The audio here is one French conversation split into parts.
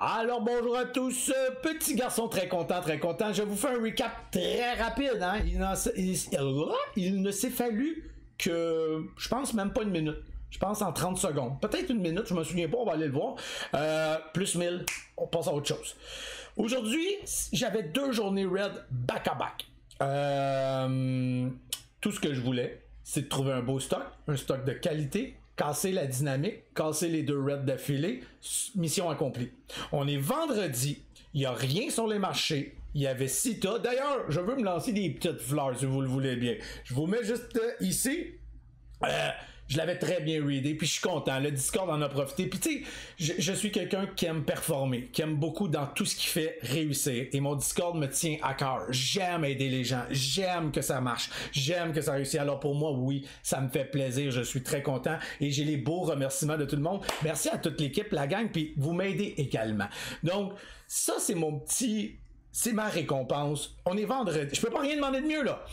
Alors bonjour à tous, petit garçon très content, très content. Je vous fais un recap très rapide. Hein? Il ne s'est fallu que, je pense même pas une minute. Je pense en 30 secondes. Peut-être une minute, je me souviens pas, on va aller le voir. Plus 1000, on passe à autre chose. Aujourd'hui, j'avais 2 journées raid back à back. Tout ce que je voulais, c'est de trouver un beau stock, un stock de qualité, casser la dynamique, casser les 2 raids d'affilée, mission accomplie. On est vendredi, il n'y a rien sur les marchés, il y avait Sita. D'ailleurs, je veux me lancer des petites fleurs si vous le voulez bien. Je vous mets juste ici. Je l'avais très bien readé, puis je suis content. Le Discord en a profité. Puis tu sais, je suis quelqu'un qui aime performer, qui aime beaucoup dans tout ce qu'il fait réussir. Et mon Discord me tient à cœur. J'aime aider les gens. J'aime que ça marche. J'aime que ça réussit. Alors pour moi, oui, ça me fait plaisir. Je suis très content. Et j'ai les beaux remerciements de tout le monde. Merci à toute l'équipe, la gang, puis vous m'aidez également. Donc, ça, c'est mon petit... C'est ma récompense. On est vendredi. Je peux pas rien demander de mieux, là.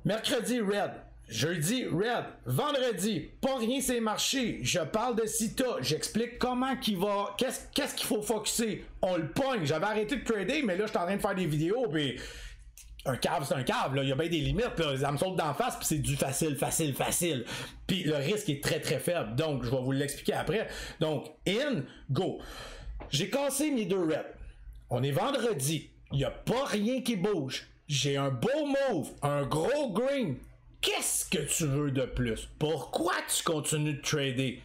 Mercredi, Red. Jeudi, Red. Vendredi, pas rien c'est marché. Je parle de Sita. J'explique comment qu'il va. Qu'est-ce qu'il faut focuser. On le pogne. J'avais arrêté de trader, mais là, je suis en train de faire des vidéos, puis un cave, c'est un cave, là. Il y a bien des limites, là. Ça me saute d'en face, puis c'est du facile. Puis le risque est très, très faible. Donc, je vais vous l'expliquer après. Donc, in, go. J'ai cassé mes 2 reps. On est vendredi. Il n'y a pas rien qui bouge. J'ai un beau move, un gros green. Qu'est-ce que tu veux de plus? Pourquoi tu continues de trader?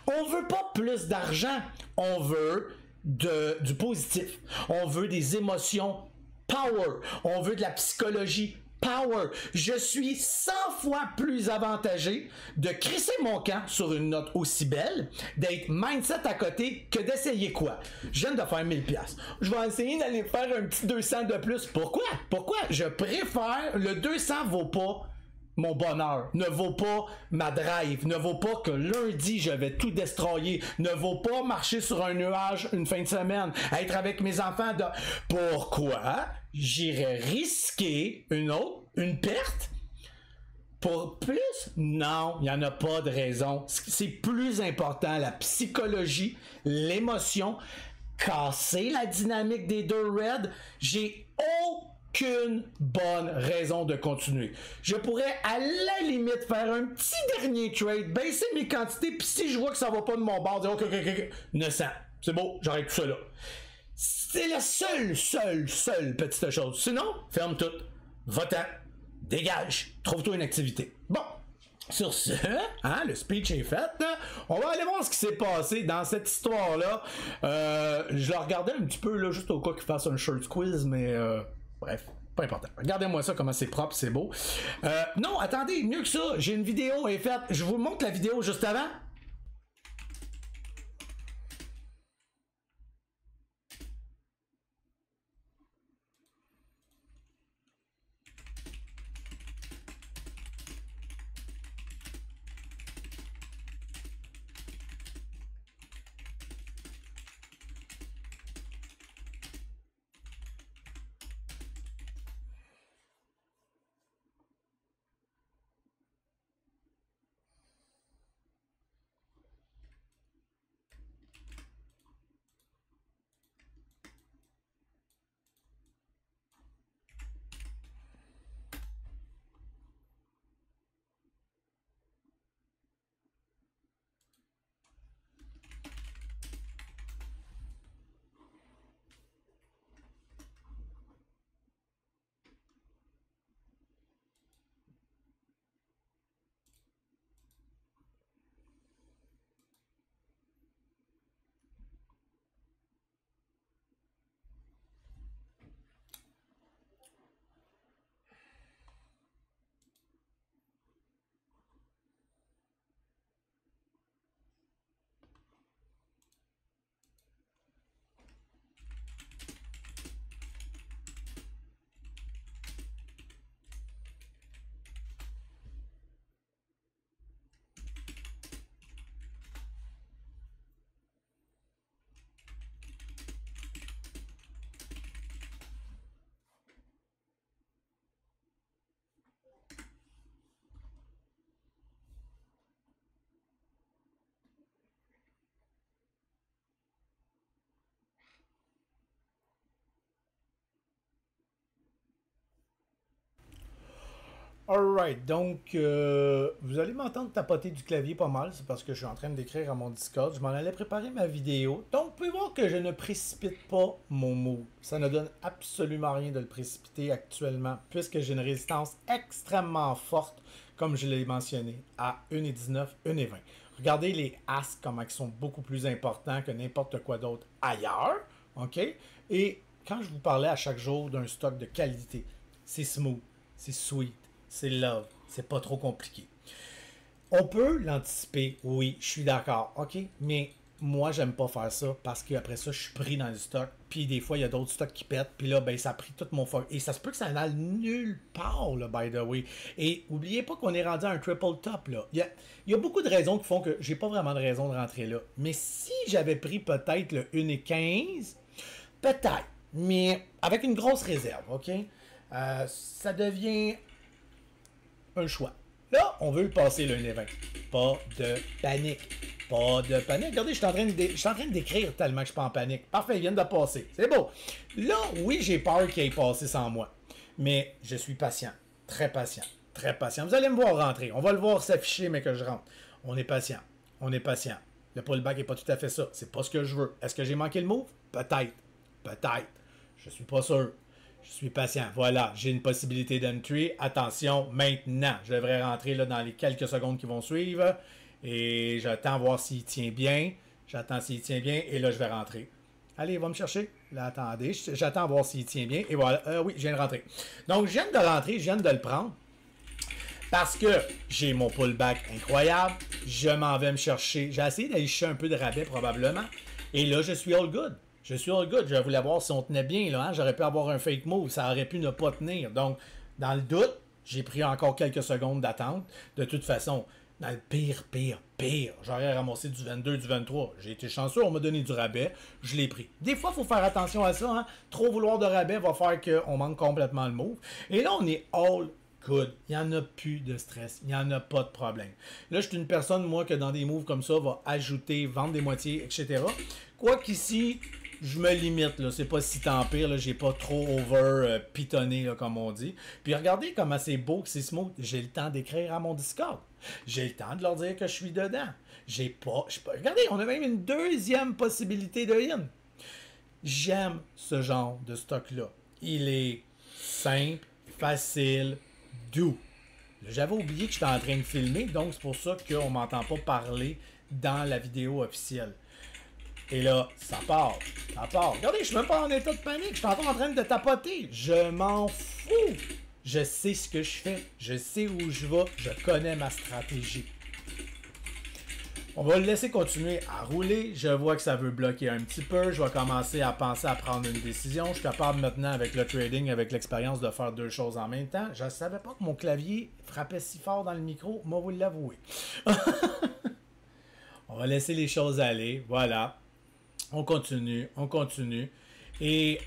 On veut pas plus d'argent. On veut du positif. On veut des émotions power. On veut de la psychologie power. Je suis 100 fois plus avantagé de crisser mon camp sur une note aussi belle, d'être mindset à côté, que d'essayer quoi? Je viens de faire 1000$. Je vais essayer d'aller faire un petit 200 de plus. Pourquoi? Je préfère, le 200 vaut pas mon bonheur, ne vaut pas ma drive, ne vaut pas que lundi je vais tout destroyer, ne vaut pas marcher sur un nuage une fin de semaine, être avec mes enfants de... Pourquoi j'irais risquer une perte pour plus? Non, il n'y en a pas de raison. C'est plus important, la psychologie, l'émotion, casser la dynamique des 2 raids. J'ai aucune bonne raison de continuer. Je pourrais à la limite faire un petit dernier trade, baisser mes quantités, puis si je vois que ça va pas de mon bord, dire ok, 900, c'est beau, j'arrête tout ça là. C'est la seule petite chose. Sinon, ferme tout, va-t'en, dégage, trouve-toi une activité. Bon, sur ce, hein, le speech est fait. On va aller voir ce qui s'est passé dans cette histoire-là. Je la regardais un petit peu, là, juste au cas qu'il fasse un shirt quiz, mais bref, pas important. Regardez-moi ça, comment c'est propre, c'est beau. Non, attendez, mieux que ça, j'ai une vidéo est faite. Je vous montre la vidéo juste avant. Alright, donc vous allez m'entendre tapoter du clavier pas mal, c'est parce que je suis en train d'écrire à mon Discord. Je m'en allais préparer ma vidéo. Donc vous pouvez voir que je ne précipite pas mon move. Ça ne donne absolument rien de le précipiter actuellement, puisque j'ai une résistance extrêmement forte, comme je l'ai mentionné, à 1,19, 1,20. Regardez les As, comment ils sont beaucoup plus importants que n'importe quoi d'autre ailleurs. OK? Et quand je vous parlais à chaque jour d'un stock de qualité, c'est smooth, c'est sweet. C'est love. C'est pas trop compliqué. On peut l'anticiper, oui, je suis d'accord, ok, mais moi, j'aime pas faire ça parce qu'après ça, je suis pris dans le stock. Puis des fois, il y a d'autres stocks qui pètent. Puis là, ben, ça a pris tout mon focus. Et ça se peut que ça n'aille nulle part, là, by the way. Et oubliez pas qu'on est rendu à un triple top, là. Il y a beaucoup de raisons qui font que j'ai pas vraiment de raison de rentrer là. Mais si j'avais pris peut-être le 1,15, peut-être. Mais avec une grosse réserve, ok? Ça devient un choix. Là, on veut le passer le 1,20. Pas de panique. Pas de panique. Regardez, je suis en train d'écrire tellement que je suis pas en panique. Parfait, ils viennent de passer. C'est beau. Là, oui, j'ai peur qu'il ait passé sans moi. Mais je suis patient. Très patient. Très patient. Vous allez me voir rentrer. On va le voir s'afficher, mais que je rentre. On est patient. On est patient. Le pullback n'est pas tout à fait ça. C'est pas ce que je veux. Est-ce que j'ai manqué le move? Peut-être. Peut-être. Je suis pas sûr. Je suis patient. Voilà, j'ai une possibilité d'entry. Attention, maintenant. Je devrais rentrer là dans les quelques secondes qui vont suivre. Et j'attends voir s'il tient bien. J'attends s'il tient bien. Et là, je vais rentrer. Allez, il va me chercher. Là, attendez. J'attends voir s'il tient bien. Et voilà. Oui, je viens de rentrer. Donc, je viens de rentrer. Je viens de le prendre. Parce que j'ai mon pullback incroyable. Je m'en vais me chercher. J'ai essayé d'aller chercher un peu de rabais probablement. Et là, je suis all good. Je suis all good. Je voulais voir si on tenait bien. Là, hein? J'aurais pu avoir un fake move. Ça aurait pu ne pas tenir. Donc, dans le doute, j'ai pris encore quelques secondes d'attente. De toute façon, dans le pire, j'aurais ramassé du 22, du 23. J'ai été chanceux. On m'a donné du rabais. Je l'ai pris. Des fois, il faut faire attention à ça. Hein? Trop vouloir de rabais va faire qu'on manque complètement le move. Et là, on est all good. Il n'y en a plus de stress. Il n'y en a pas de problème. Là, je suis une personne, moi, que dans des moves comme ça, va ajouter, vendre des moitiés, etc. Quoi qu'ici, je me limite, là. C'est pas si tant pire, là. J'ai pas trop over pitonné, là, comme on dit. Puis regardez comment c'est beau que c'est smooth. J'ai le temps d'écrire à mon Discord. J'ai le temps de leur dire que je suis dedans. Regardez, on a même une deuxième possibilité de in. J'aime ce genre de stock-là. Il est simple, facile, doux. J'avais oublié que j'étais en train de filmer, donc c'est pour ça qu'on m'entend pas parler dans la vidéo officielle. Et là, ça part. Ça part. Regardez, je suis même pas en état de panique. Je suis encore en train de tapoter. Je m'en fous. Je sais ce que je fais. Je sais où je vais. Je connais ma stratégie. On va le laisser continuer à rouler. Je vois que ça veut bloquer un petit peu. Je vais commencer à penser à prendre une décision. Je suis capable maintenant avec le trading, avec l'expérience, de faire deux choses en même temps. Je ne savais pas que mon clavier frappait si fort dans le micro. Moi, vous l'avouez. On va laisser les choses aller. Voilà. On continue, on continue. Et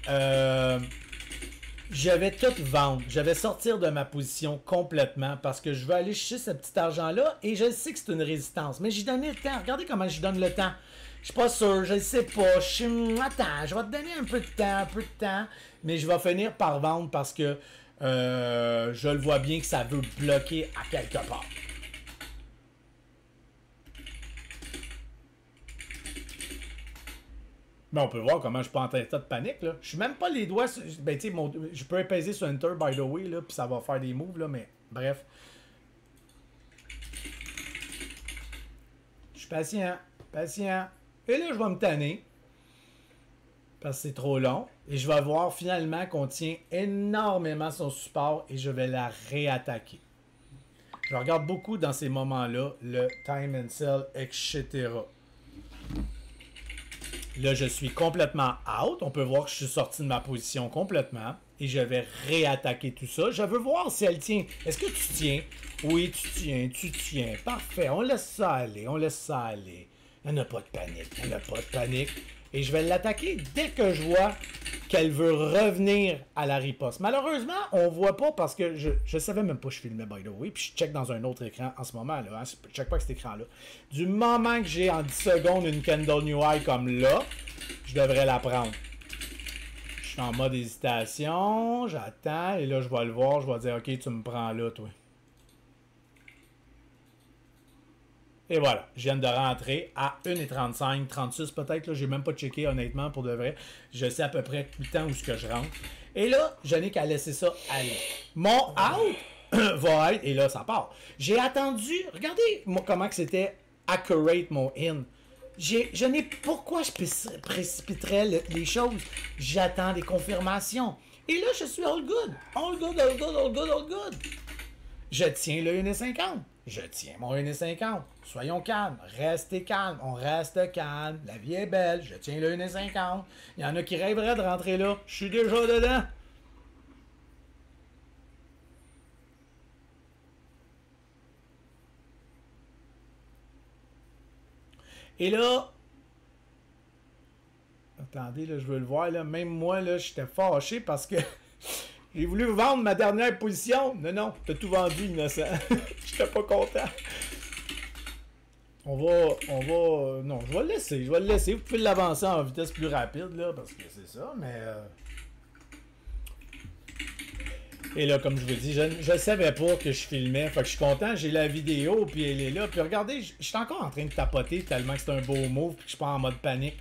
je vais tout vendre. Je vais sortir de ma position complètement parce que je veux aller chercher ce petit argent-là et je sais que c'est une résistance. Mais j'y donne le temps. Regardez comment j'y donne le temps. Je suis pas sûr, je ne sais pas. Attends, je vais te donner un peu de temps. Mais je vais finir par vendre parce que je le vois bien que ça veut bloquer à quelque part. Mais on peut voir comment je suis pas en état de panique, là. Je suis même pas les doigts... Ben, tu sais, je peux apaiser sur Enter, by the way, là, puis ça va faire des moves, là, mais bref. Je suis patient, patient. Et là, je vais me tanner. Parce que c'est trop long. Et je vais voir finalement qu'on tient énormément son support et je vais la réattaquer. Je regarde beaucoup dans ces moments-là le time and sell, etc. Là, je suis complètement out. On peut voir que je suis sorti de ma position complètement. Et je vais réattaquer tout ça. Je veux voir si elle tient. Est-ce que tu tiens? Oui, tu tiens, tu tiens. Parfait. On laisse ça aller. On laisse ça aller. Il n'y en a pas de panique. Il n'y en a pas de panique. Et je vais l'attaquer dès que je vois qu'elle veut revenir à la riposte. Malheureusement, on ne voit pas parce que je ne savais même pas que je filmais, by the way. Puis je check dans un autre écran en ce moment. Là, hein, je check pas cet écran-là. Du moment que j'ai en 10 secondes une Candle New High comme là, je devrais la prendre. Je suis en mode hésitation. J'attends. Et là, je vais le voir. Je vais dire, OK, tu me prends là, toi. Et voilà, je viens de rentrer à 1h35, 36 peut-être, là, j'ai même pas checké honnêtement pour de vrai. Je sais à peu près tout le temps où ce que je rentre. Et là, je n'ai qu'à laisser ça aller. Mon out va être, et là ça part. J'ai attendu, regardez moi, comment que c'était accurate mon in. Je n'ai pourquoi je précipiterais les choses. J'attends des confirmations. Et là, je suis all good. All good, all good, all good, all good. Je tiens le 1,50. Je tiens mon 1,50. Soyons calmes. Restez calmes. On reste calme. La vie est belle. Je tiens le 1,50. Il y en a qui rêveraient de rentrer là. Je suis déjà dedans. Et là, attendez, là, je veux le voir, là. Même moi, là, j'étais fâché parce que j'ai voulu vendre ma dernière position. Non, t'as tout vendu, innocent. J'étais pas content. Non, je vais le laisser. Vous pouvez l'avancer en vitesse plus rapide, là, parce que c'est ça, mais... Et là, comme je vous dis, je ne savais pas que je filmais. Fait que je suis content, j'ai la vidéo, puis elle est là. Puis regardez, je suis encore en train de tapoter tellement que c'est un beau move, puis que je suis pas en mode panique.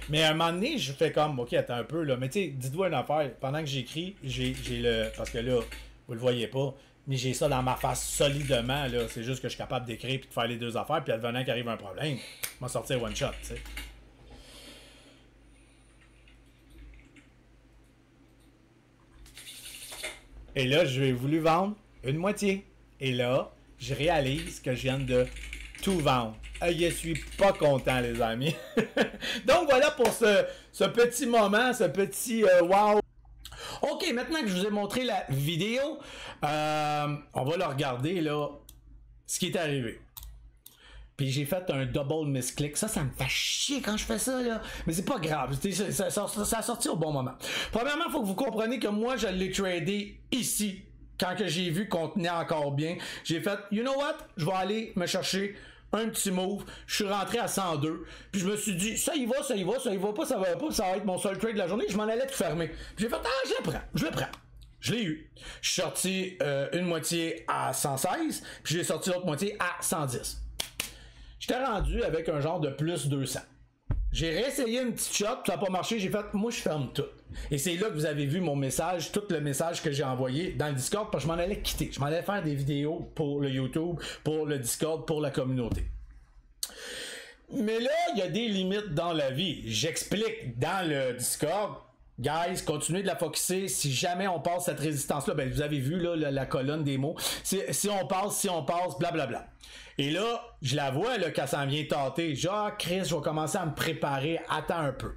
Mais à un moment donné, je fais comme, ok, attends un peu, là. Mais tu sais, dites-vous une affaire. Pendant que j'écris, j'ai le... Parce que là, vous le voyez pas, mais j'ai ça dans ma face solidement, là. C'est juste que je suis capable d'écrire puis de faire les deux affaires, puis advenant qu'arrive un problème, je vais sortir one shot, tu sais. Et là, je vais voulu vendre une moitié. Et là, je réalise que je viens de tout vendre. Je suis pas content, les amis. Donc, voilà pour ce petit moment, ce petit wow. OK, maintenant que je vous ai montré la vidéo, on va le regarder, là, ce qui est arrivé. Puis j'ai fait un double misclick. Ça me fait chier quand je fais ça, là. Mais c'est pas grave. Ça a sorti au bon moment. Premièrement, il faut que vous compreniez que moi, je l'ai tradé ici. Quand que j'ai vu qu'on tenait encore bien, j'ai fait, you know what? Je vais aller me chercher un petit move. Je suis rentré à 102. Puis je me suis dit, ça y va, ça y va, ça y va pas, ça va pas. Ça va être mon seul trade de la journée. Je m'en allais tout fermer. Puis j'ai fait, je le prends. Je l'ai eu. Je suis sorti une moitié à 116. Puis j'ai sorti l'autre moitié à 110. J'étais rendu avec un genre de plus 200. J'ai réessayé une petite shot, ça n'a pas marché, j'ai fait, moi je ferme tout. Et c'est là que vous avez vu mon message, tout le message que j'ai envoyé dans le Discord, parce que je m'en allais quitter. Je m'en allais faire des vidéos pour le YouTube, pour le Discord, pour la communauté. Mais là, il y a des limites dans la vie. J'explique dans le Discord. Guys, continuez de la focusser. Si jamais on passe cette résistance-là, ben vous avez vu là, la colonne des mots. Si on passe, blablabla. Et là, je la vois là, quand ça vient tâter. Genre, Chris, je vais commencer à me préparer. Attends un peu.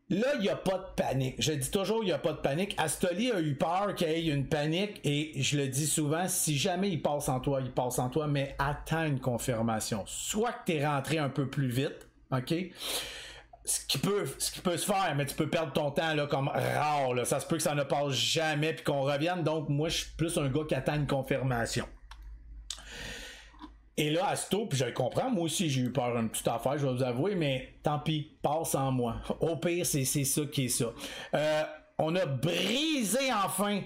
Là, il n'y a pas de panique. Je dis toujours, il n'y a pas de panique. Astoli a eu peur qu'il y ait une panique. Et je le dis souvent, si jamais il passe en toi, il passe en toi. Mais attends une confirmation. Soit que tu es rentré un peu plus vite. OK? Ce qui peut se faire, mais tu peux perdre ton temps là, comme rare. Là. Ça se peut que ça ne passe jamais puis qu'on revienne. Donc, moi, je suis plus un gars qui attend une confirmation. Et là, Asto, puis je le comprends, moi aussi j'ai eu peur une petite affaire, je vais vous avouer, mais tant pis, passe en moi. Au pire, c'est ça qui est ça. On a brisé enfin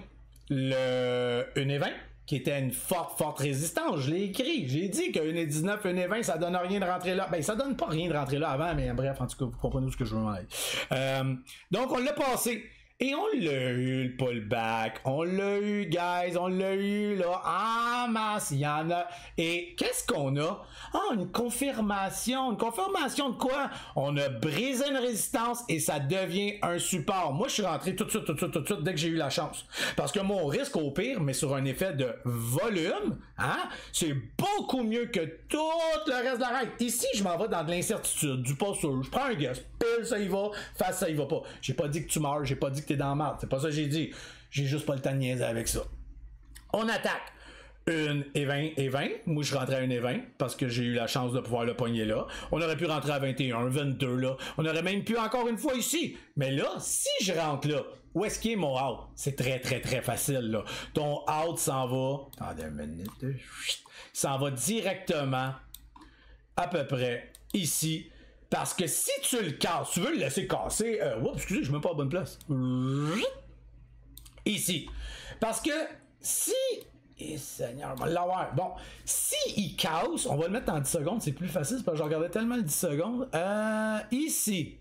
le 1,20, qui était une forte résistance. Je l'ai écrit, j'ai dit que 1,19, 1,20, ça donne rien de rentrer là. Ben, ça donne pas rien de rentrer là avant, mais bref, en tout cas, vous comprenez ce que je veux dire. Donc, on l'a passé. Et on l'a eu, le pullback. On l'a eu, guys. On l'a eu, là. En masse, il y en a. Et qu'est-ce qu'on a? Une confirmation. Une confirmation de quoi? On a brisé une résistance et ça devient un support. Moi, je suis rentré tout de suite, dès que j'ai eu la chance. Parce que mon risque, au pire, mais sur un effet de volume, c'est beaucoup mieux que tout le reste de la règle. Ici, je m'en vais dans de l'incertitude, du pas sûr. Je prends un guess. Pile, ça y va. Face, ça y va pas. J'ai pas dit que tu meurs. J'ai pas dit que t'es dans la merde. C'est pas ça que j'ai dit. J'ai juste pas le temps de niaiser avec ça. On attaque. 1,20 et 20. Moi, je rentrais à 1,20 parce que j'ai eu la chance de pouvoir le pogner là. On aurait pu rentrer à 21, 22 là. On aurait même pu encore une fois ici. Mais là, si je rentre là, où est-ce qu'il est mon out? C'est très facile là. Ton out s'en va. Attendez une minute. S'en va directement à peu près ici. Parce que si tu le casses, tu veux le laisser casser. Excusez, je mets pas à la bonne place. Ici. Parce que si Et Seigneur, on va l'avoir. Bon, si il casse, on va le mettre en 10 secondes, c'est plus facile, parce que je regardais tellement le 10 secondes. Ici.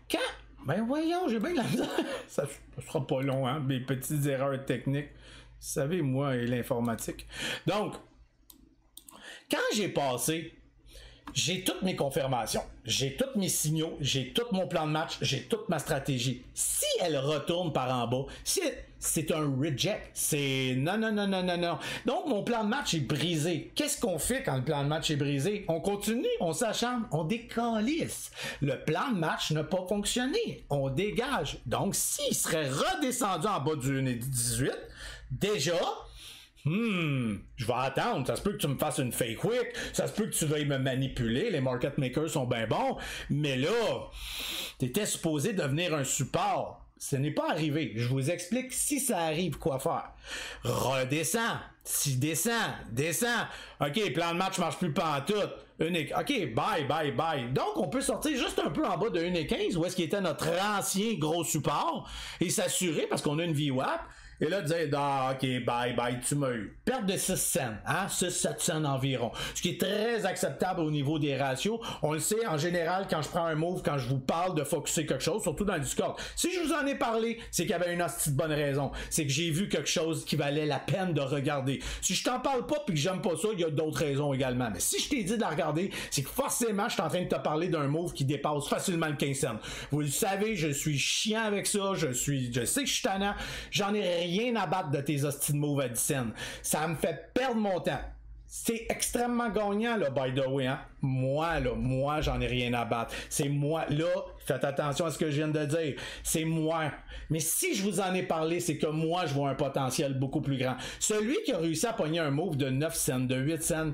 Quand. Ben voyons, j'ai bien la misère. Ça sera pas long, hein, mes petites erreurs techniques. Vous savez, moi et l'informatique. Donc, quand j'ai passé, j'ai toutes mes confirmations, j'ai tous mes signaux, j'ai tout mon plan de match, j'ai toute ma stratégie. Si elle retourne par en bas, si c'est un reject, c'est non. Donc, mon plan de match est brisé. Qu'est-ce qu'on fait quand le plan de match est brisé? On continue, on s'acharne, on décalisse. Le plan de match n'a pas fonctionné. On dégage. Donc, s'il serait redescendu en bas du 1,18, déjà, je vais attendre. Ça se peut que tu me fasses une fake wick. Ça se peut que tu veuilles me manipuler. Les market makers sont bien bons. Mais là, t'étais supposé devenir un support. Ce n'est pas arrivé. Je vous explique si ça arrive quoi faire. Redescends. Si descend. OK, plan de match marche plus pantoute. OK, bye. Donc, on peut sortir juste un peu en bas de 1,15 où est-ce qu'il était notre ancien gros support et s'assurer parce qu'on a une VWAP. Et là, dire, OK, bye, tu m'as eu. Perte de 6 cents, hein, 6-7 cents environ. Ce qui est très acceptable au niveau des ratios. On le sait, en général, quand je prends un move, quand je vous parle de focusser quelque chose, surtout dans le Discord. Si je vous en ai parlé, c'est qu'il y avait une hostie de bonne raison. C'est que j'ai vu quelque chose qui valait la peine de regarder. Si je t'en parle pas puis que j'aime pas ça, il y a d'autres raisons également. Mais si je t'ai dit de la regarder, c'est que forcément, je suis en train de te parler d'un move qui dépasse facilement le 15 cents. Vous le savez, je suis chiant avec ça, je sais que je suis tannant, j'en ai rien à battre de tes hosties de move à 10 cents. Ça me fait perdre mon temps. C'est extrêmement gagnant, là, by the way, hein. Moi, j'en ai rien à battre. C'est moi, là, faites attention à ce que je viens de dire. C'est moi. Mais si je vous en ai parlé, c'est que moi, je vois un potentiel beaucoup plus grand. Celui qui a réussi à pogner un move de 9 cents, de 8 cents,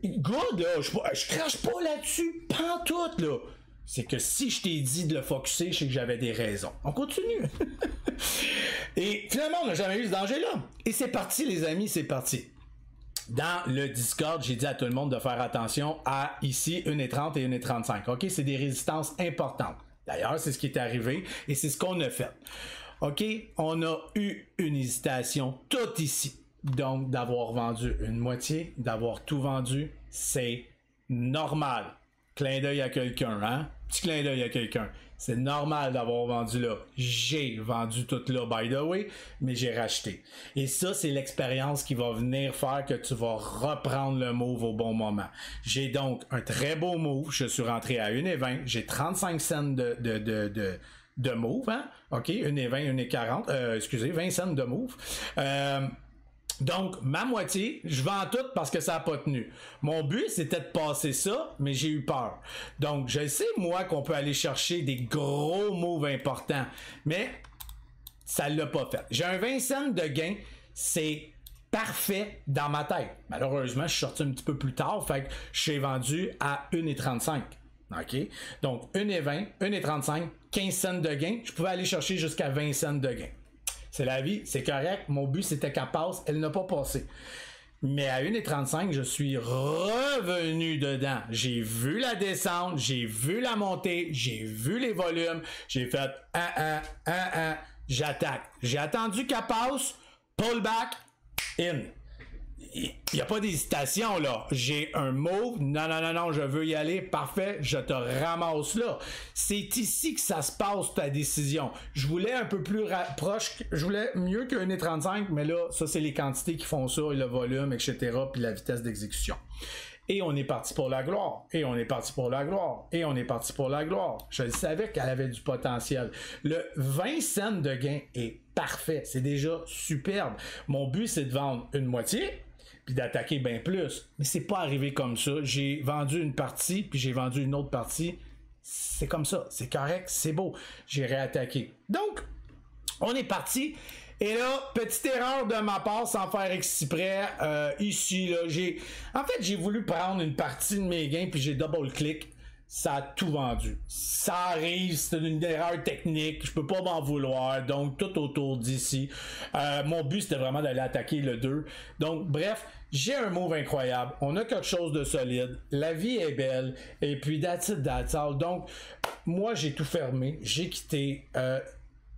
good, là, je crache pas là-dessus, pantoute, là. C'est que si je t'ai dit de le focusser, je sais que j'avais des raisons. On continue. Et finalement, on n'a jamais eu ce danger-là. Et c'est parti, les amis, c'est parti. Dans le Discord, j'ai dit à tout le monde de faire attention à ici 1,30 et 1,35. OK? C'est des résistances importantes. D'ailleurs, c'est ce qui est arrivé et c'est ce qu'on a fait. OK? On a eu une hésitation tout ici. Donc, d'avoir vendu une moitié, d'avoir tout vendu, c'est normal. Clin d'œil à quelqu'un, hein? Petit clin d'œil à quelqu'un. C'est normal d'avoir vendu là. J'ai vendu tout là, by the way, mais j'ai racheté. Et ça, c'est l'expérience qui va venir faire que tu vas reprendre le move au bon moment. J'ai donc un très beau move. Je suis rentré à 1,20. J'ai 35 cents de move, hein? OK? 1,20, 1,40. Excusez, 20 cents de move. Donc, ma moitié, je vends tout parce que ça n'a pas tenu. Mon but, c'était de passer ça, mais j'ai eu peur. Donc, je sais, moi, qu'on peut aller chercher des gros moves importants, mais ça ne l'a pas fait. J'ai un 20 cents de gain, c'est parfait dans ma tête. Malheureusement, je suis sorti un petit peu plus tard, fait que je suis vendu à 1,35. OK? Donc, 1,20, 1,35, 15 cents de gain. Je pouvais aller chercher jusqu'à 20 cents de gain. C'est la vie, c'est correct. Mon but, c'était qu'elle passe. Elle n'a pas passé. Mais à 1,35, je suis revenu dedans. J'ai vu la descente, j'ai vu la montée, j'ai vu les volumes. J'ai fait j'attaque. J'ai attendu qu'elle passe, pull back, in. Il n'y a pas d'hésitation, là. J'ai un move. Non, je veux y aller. Parfait, je te ramasse là. C'est ici que ça se passe, ta décision. Je voulais un peu plus proche. Je voulais mieux que 1,35, mais là, ça, c'est les quantités qui font ça, et le volume, etc., puis la vitesse d'exécution. Et on est parti pour la gloire. Et on est parti pour la gloire. Et on est parti pour la gloire. Je savais qu'elle avait du potentiel. Le 20 cents de gain est parfait. C'est déjà superbe. Mon but, c'est de vendre une moitié puis d'attaquer bien plus. Mais c'est pas arrivé comme ça. J'ai vendu une partie, puis j'ai vendu une autre partie. C'est comme ça. C'est correct, c'est beau. J'ai réattaqué. Donc, on est parti. Et là, petite erreur de ma part, sans faire exprès, ici, là, j'ai voulu prendre une partie de mes gains, puis j'ai double-click. Ça a tout vendu. Ça arrive, c'est une erreur technique, je peux pas m'en vouloir, donc tout autour d'ici. Mon but, c'était vraiment d'aller attaquer le 2. Donc, bref, j'ai un move incroyable, on a quelque chose de solide, la vie est belle, et puis that's all. Donc, moi, j'ai tout fermé, j'ai quitté.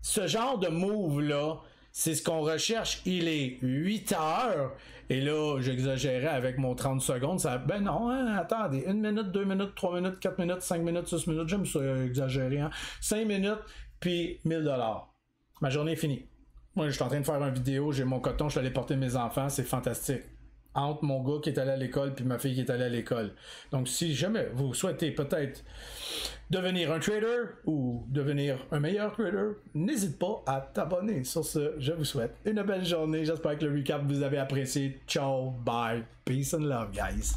Ce genre de move-là, c'est ce qu'on recherche. Il est 8 heures. Et là, j'exagérais avec mon 30 secondes. Ça, ben non, hein, attendez. 1 minute, 2 minutes, 3 minutes, 4 minutes, 5 minutes, 6 minutes. J'aime ça exagérer. Hein. 5 minutes, puis 1000$. Ma journée est finie. Moi, je suis en train de faire une vidéo. J'ai mon coton, je suis allé porter mes enfants. C'est fantastique. Entre mon gars qui est allé à l'école puis ma fille qui est allée à l'école. Donc, si jamais vous souhaitez peut-être devenir un trader ou devenir un meilleur trader, n'hésite pas à t'abonner. Sur ce, je vous souhaite une belle journée. J'espère que le recap vous avez apprécié. Ciao, bye, peace and love, guys.